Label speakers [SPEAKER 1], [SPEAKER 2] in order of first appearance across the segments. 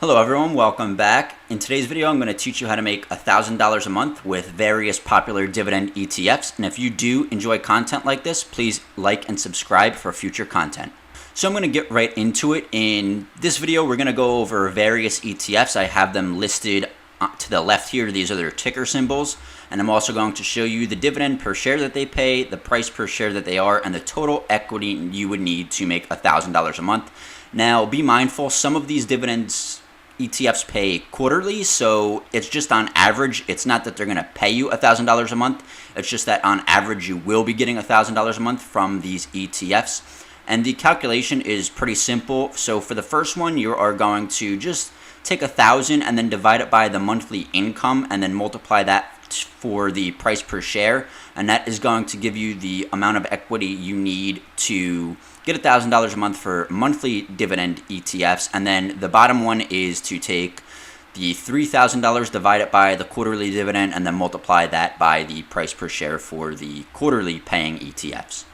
[SPEAKER 1] Hello everyone, welcome back. In today's video, I'm going to teach you how to make $1,000 a month with various popular dividend ETFs. And if you do enjoy content like this, please like and subscribe for future content. So I'm going to get right into it. In this video, we're going to go over various ETFs. I have them listed to the left here. These are their ticker symbols. And I'm also going to show you the dividend per share that they pay, the price per share that they are, and the total equity you would need to make $1,000 a month. Now, be mindful, some of these dividends ETFs pay quarterly, so it's just on average. It's not that they're going to pay you $1,000 a month. It's just that on average you will be getting $1,000 a month from these ETFs. And the calculation is pretty simple. So for the first one, you are going to just take 1,000 and then divide it by the monthly income and then multiply that for the price per share. And that is going to give you the amount of equity you need to get $1,000 a month for monthly dividend ETFs. And then the bottom one is to take the $3,000, divide it by the quarterly dividend, and then multiply that by the price per share for the quarterly paying ETFs.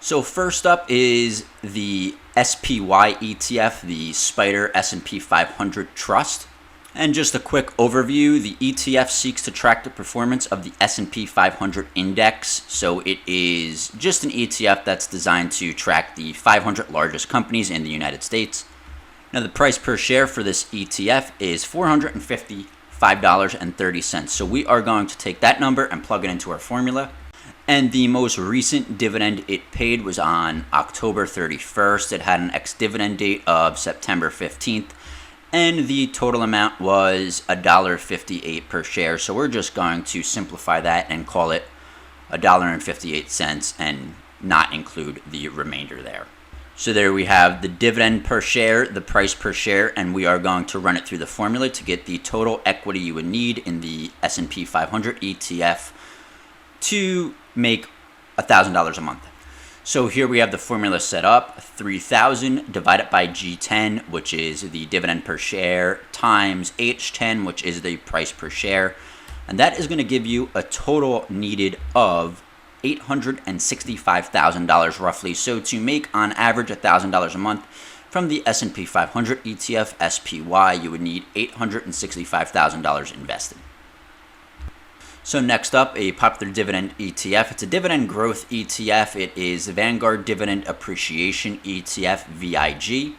[SPEAKER 1] So first up is the SPY ETF, the Spider S&P 500 Trust. And just a quick overview, the ETF seeks to track the performance of the S&P 500 index. So it is just an ETF that's designed to track the 500 largest companies in the United States. Now the price per share for this ETF is $455.30. So we are going to take that number and plug it into our formula. And the most recent dividend it paid was on October 31st. It had an ex-dividend date of September 15th. And the total amount was $1.58 per share. So we're just going to simplify that and call it $1.58 and not include the remainder there. So there we have the dividend per share, the price per share, and we are going to run it through the formula to get the total equity you would need in the S&P 500 ETF to make $1,000 a month. So here we have the formula set up, 3,000 divided by G10, which is the dividend per share, times H10, which is the price per share. And that is going to give you a total needed of $865,000 roughly. So to make on average $1,000 a month from the S&P 500 ETF, SPY, you would need $865,000 invested. So next up, a popular dividend ETF. It's a dividend growth ETF. It is Vanguard Dividend Appreciation ETF, VIG.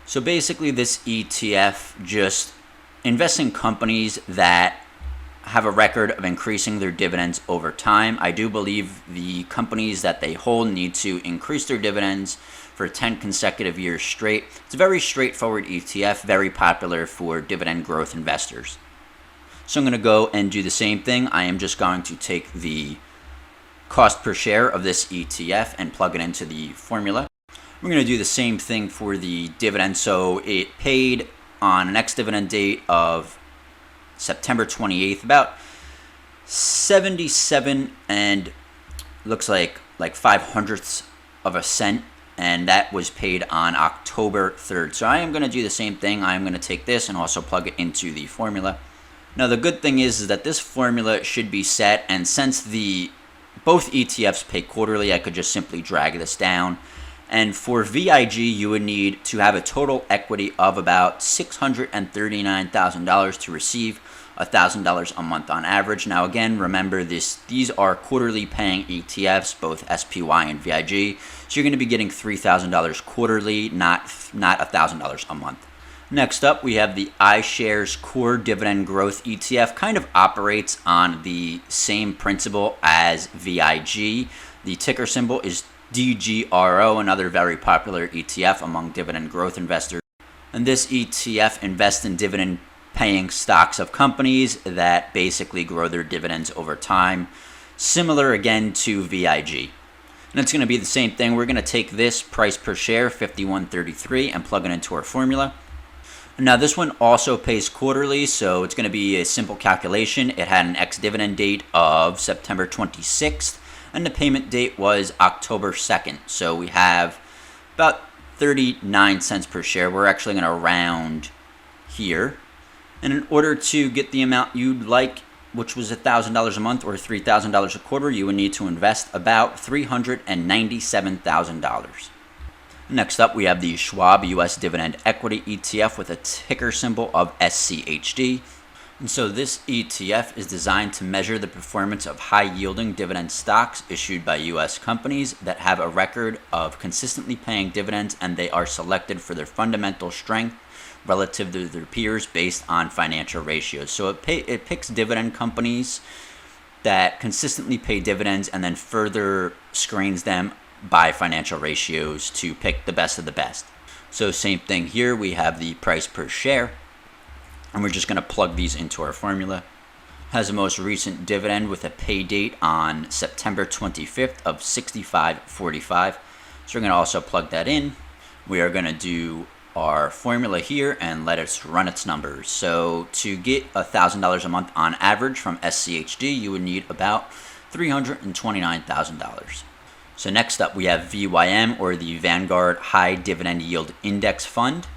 [SPEAKER 1] So basically this ETF just invests in companies that have a record of increasing their dividends over time. I do believe the companies that they hold need to increase their dividends for 10 consecutive years straight. It's a very straightforward ETF, very popular for dividend growth investors. So I'm going to go and do the same thing. I am just going to take the cost per share of this ETF and plug it into the formula. We're going to do the same thing for the dividend. So it paid on an ex-dividend date of September 28th, about 77 and looks like 5/100ths of a cent. And that was paid on October 3rd. So I am going to do the same thing. I'm going to take this and also plug it into the formula. Now the good thing is that this formula should be set, and since both ETFs pay quarterly, I could just simply drag this down. And for VIG, you would need to have a total equity of about $639,000 to receive $1,000 a month on average. Now again, remember these are quarterly paying ETFs, both SPY and VIG. So you're going to be getting $3,000 quarterly, not $1,000 a month. Next up, we have the iShares Core Dividend Growth ETF. Kind of operates on the same principle as VIG. The ticker symbol is DGRO, another very popular ETF among dividend growth investors. And this ETF invests in dividend-paying stocks of companies that basically grow their dividends over time, similar again to VIG. And it's going to be the same thing. We're going to take this price per share, $51.33, and plug it into our formula. Now this one also pays quarterly, so it's going to be a simple calculation. It had an ex-dividend date of September 26th, and the payment date was October 2nd. So we have about 39 cents per share. We're actually going to round here. And in order to get the amount you'd like, which was $1,000 a month or $3,000 a quarter, you would need to invest about $397,000. Next up, we have the Schwab US Dividend Equity ETF with a ticker symbol of SCHD. And so this ETF is designed to measure the performance of high-yielding dividend stocks issued by U.S. companies that have a record of consistently paying dividends, and they are selected for their fundamental strength relative to their peers based on financial ratios. So it picks dividend companies that consistently pay dividends and then further screens them by financial ratios to pick the best of the best. So same thing here, we have the price per share. And we're just going to plug these into our formula. Has the most recent dividend with a pay date on September 25th of 65.45. So we're going to also plug that in. We are going to do our formula here and let it run its numbers. So to get $1,000 a month on average from SCHD, you would need about $329,000. So next up we have VYM, or the Vanguard High Dividend Yield Index Fund.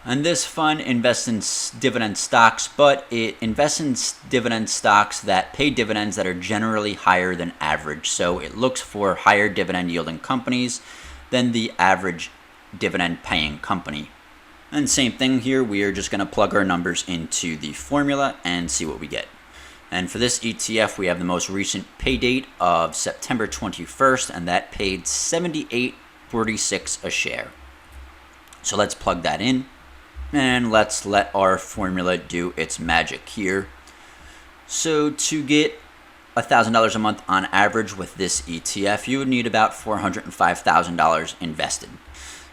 [SPEAKER 1] And this fund invests in dividend stocks, but it invests in dividend stocks that pay dividends that are generally higher than average. So it looks for higher dividend yielding companies than the average dividend paying company. And same thing here, we are just going to plug our numbers into the formula and see what we get. And for this ETF, we have the most recent pay date of September 21st, and that paid $78.46 a share. So let's plug that in. And let's let our formula do its magic here. So to get $1,000 a month on average with this ETF, you would need about $405,000 invested.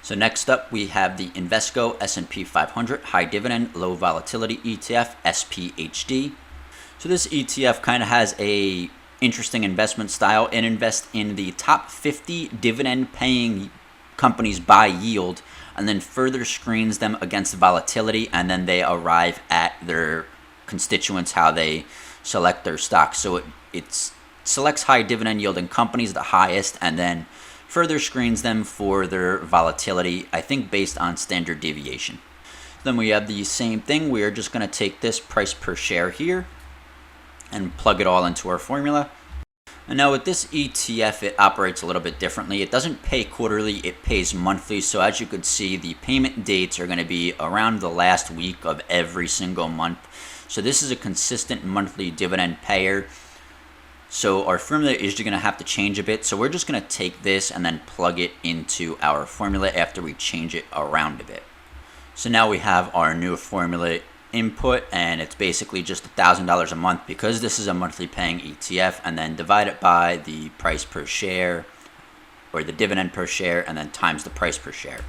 [SPEAKER 1] So next up, we have the Invesco S&P 500 High Dividend Low Volatility ETF, SPHD. So this ETF kind of has a interesting investment style. It invests in the top 50 dividend-paying companies by yield, and then further screens them against volatility, and then they arrive at their constituents, how they select their stocks. So it selects high dividend yielding companies, the highest, and then further screens them for their volatility, I think based on standard deviation. Then we have the same thing. We are just going to take this price per share here and plug it all into our formula. And now with this ETF, it operates a little bit differently. It doesn't pay quarterly, it pays monthly. So as you could see, the payment dates are going to be around the last week of every single month. So this is a consistent monthly dividend payer. So our formula is going to have to change a bit. So we're just going to take this and then plug it into our formula after we change it around a bit. So now we have our new formula input, and it's basically just $1,000 a month because this is a monthly paying ETF, and then divide it by the price per share, or the dividend per share, and then times the price per share.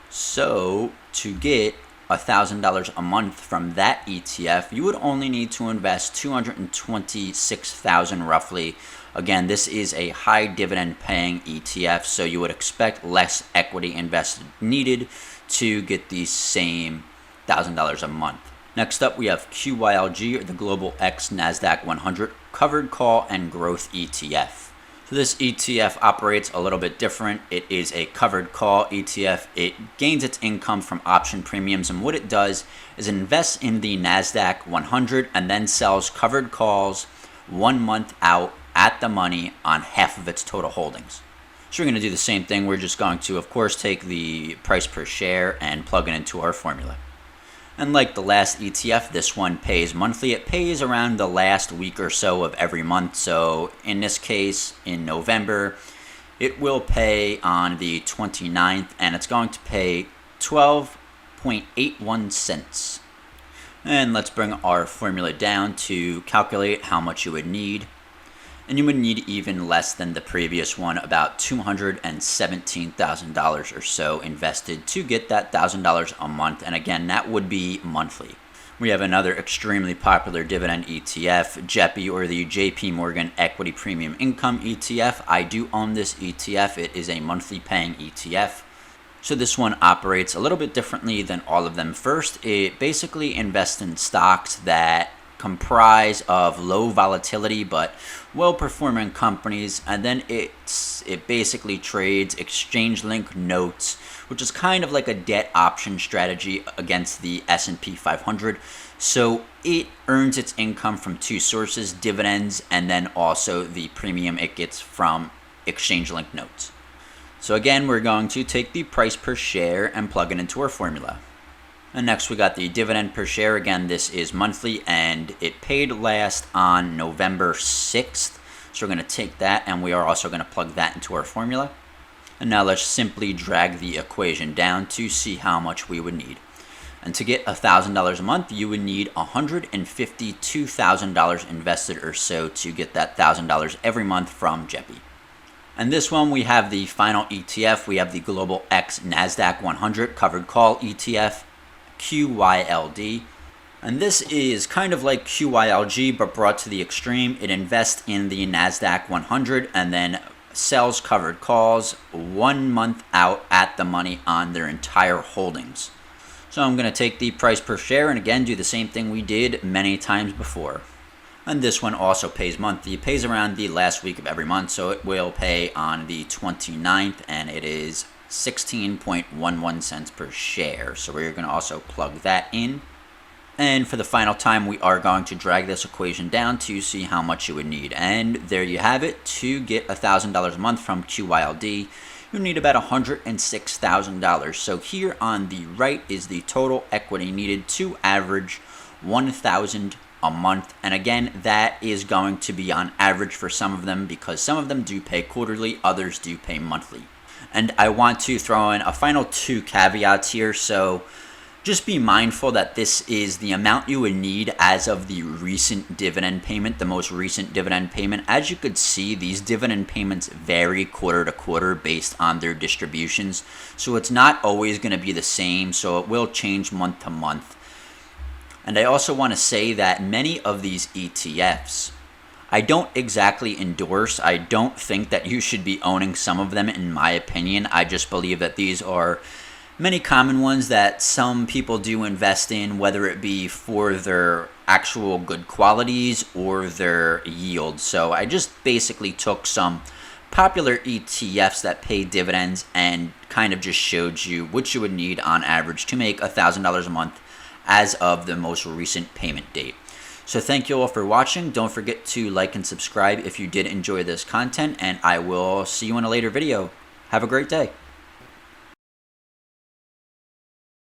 [SPEAKER 1] So to get $1,000 a month from that ETF, you would only need to invest $226,000 roughly. Again, this is a high dividend paying ETF, so you would expect less equity invested needed to get the same $1,000 a month. Next up, we have QYLG, or the Global X NASDAQ 100 Covered Call and Growth ETF. So this ETF operates a little bit different. It is a covered call ETF. It gains its income from option premiums, and what it does is invests in the NASDAQ 100 and then sells covered calls 1 month out at the money on half of its total holdings. So we're going to do the same thing. We're just going to, of course, take the price per share and plug it into our formula. And like the last ETF, this one pays monthly. It pays around the last week or so of every month. So in this case, in November, it will pay on the 29th, and it's going to pay 12.81 cents. And let's bring our formula down to calculate how much you would need. And you would need even less than the previous one, about $217,000 or so invested to get that $1,000 a month. And again, that would be monthly. We have another extremely popular dividend ETF, JEPI, or the JP Morgan Equity Premium Income ETF. I do own this ETF. It is a monthly paying ETF. So this one operates a little bit differently than all of them. First, it basically invests in stocks that comprise of low volatility but well-performing companies, and then it basically trades exchange-linked notes, which is kind of like a debt option strategy against the S&P 500. So it earns its income from two sources: dividends and then also the premium it gets from exchange-linked notes. So again, we're going to take the price per share and plug it into our formula. And next we got the dividend per share. Again, this is monthly and it paid last on November 6th. So we're going to take that and we are also going to plug that into our formula. And now let's simply drag the equation down to see how much we would need. And to get $1,000 a month, you would need $152,000 invested or so to get that $1,000 every month from JEPI. And this one, we have the final ETF. We have the Global X NASDAQ 100 Covered Call ETF, QYLD. And this is kind of like QYLG, but brought to the extreme. It invests in the NASDAQ 100 and then sells covered calls 1 month out at the money on their entire holdings. So I'm going to take the price per share and again do the same thing we did many times before. And this one also pays monthly. It pays around the last week of every month, so it will pay on the 29th and it is 16.11 cents per share. So we're going to also plug that in. And for the final time, we are going to drag this equation down to see how much you would need. And there you have it. To get $1,000 a month from QYLD, you need about $106,000. So here on the right is the total equity needed to average $1,000 a month. And again, that is going to be on average for some of them because some of them do pay quarterly, others do pay monthly. And I want to throw in a final 2 caveats here. So just be mindful that this is the amount you would need as of the recent dividend payment, the most recent dividend payment. As you could see, these dividend payments vary quarter to quarter based on their distributions. So it's not always going to be the same, so it will change month to month. And I also want to say that many of these ETFs, I don't exactly endorse. I don't think that you should be owning some of them, in my opinion. I just believe that these are many common ones that some people do invest in, whether it be for their actual good qualities or their yield. So I just basically took some popular ETFs that pay dividends and kind of just showed you what you would need on average to make $1,000 a month as of the most recent payment date. So thank you all for watching. Don't forget to like and subscribe if you did enjoy this content, and I will see you in a later video. Have a great day.